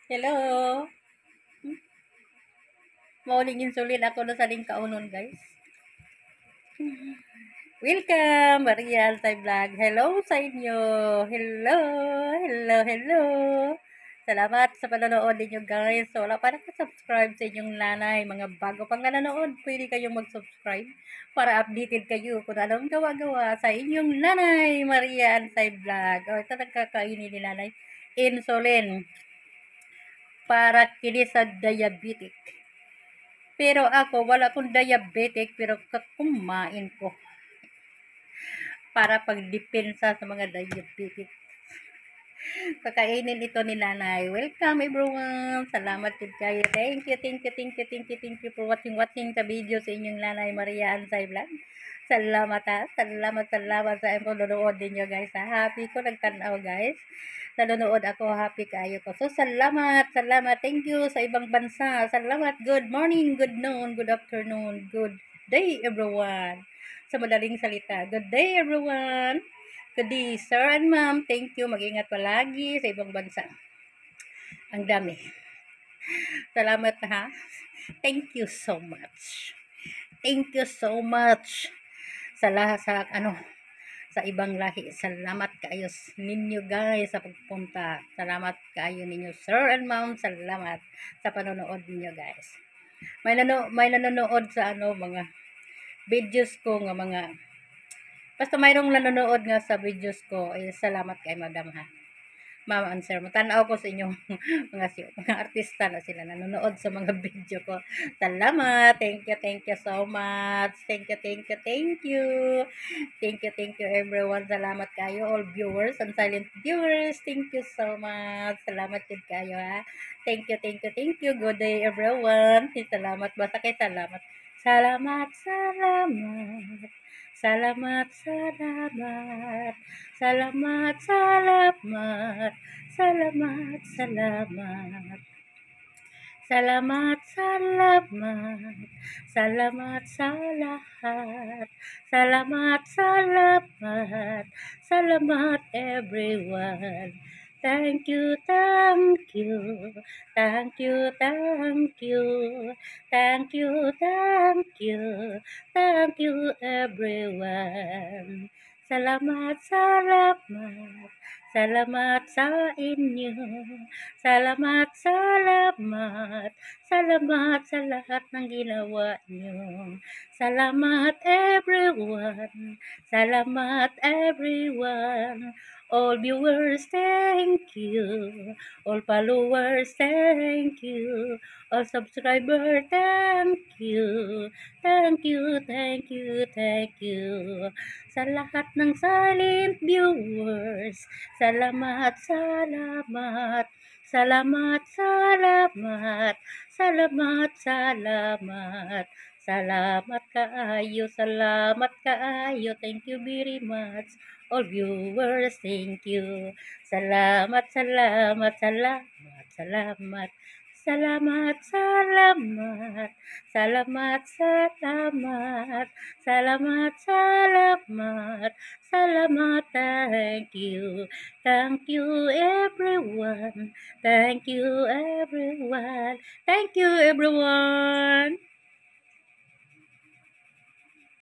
Hello. Morning insulin ako na sa kaunon, guys. Welcome, Marian sa vlog. Hello sa inyo. Hello. Hello, hello. Salamat sa panonood ninyo, guys. So, wala pa nakasubscribe sa inyong nanay. Mga bago pang nanonood, pwede kayong mag-subscribe para updated kayo kung anong gawa-gawa sa inyong nanay, Marian sa vlog. O, ito nagkakainin ni nanay. Insulin para kini sa diabetic. Pero ako, wala akong diabetic, pero kumain ko para pagdepensa sa mga diabetic. Kakainin ito ni nanay. Welcome everyone. Salamat din kayo. Thank you for watching sa video sa inyong nanay Maria Ansay Vlog. Salamat ha. Salamat sa panonood ninyo guys. Happy ko nagtanaw guys. Nanonood ako, happy kayo ko. So salamat. Thank you sa ibang bansa. Salamat. Good morning, good noon, good afternoon, good day everyone. Sa madaling salita. Good day everyone. Good day, sir and ma'am. Thank you. Mag-ingat palagi sa ibang bansa. Ang dami. Salamat ha. Thank you so much. Thank you so much sa lahat sa ibang lahi. Salamat kayo ninyo guys sa pagpunta. Salamat kayo ninyo, sir and ma'am. Salamat sa panonood ninyo guys. May nanonood sa mga videos ko nga basta mayroong nanonood nga sa videos ko, salamat kay madam ha. Ma'am answer mo. Tanaw ko sa inyong mga artista na sila nanonood sa mga video ko. Salamat. Thank you so much. Thank you. Thank you everyone. Salamat kayo all viewers and silent viewers. Thank you so much. Salamat din kayo ha. Thank you. Good day everyone. Salamat. Basta kay salamat. Salamat. Salamat. Salamat sa lahat. Salamat everyone. Thank you everyone. Salamat sa inyo. Salamat sa lahat ng ginawa nyo. Salamat everyone. All viewers, thank you. All followers, thank you. All subscribers, thank you. Sa lahat ng silent viewers, salamat. Salamat kaayo. Thank you very much. All viewers, thank you. Salamat. Salamat Thank you everyone. Thank you everyone.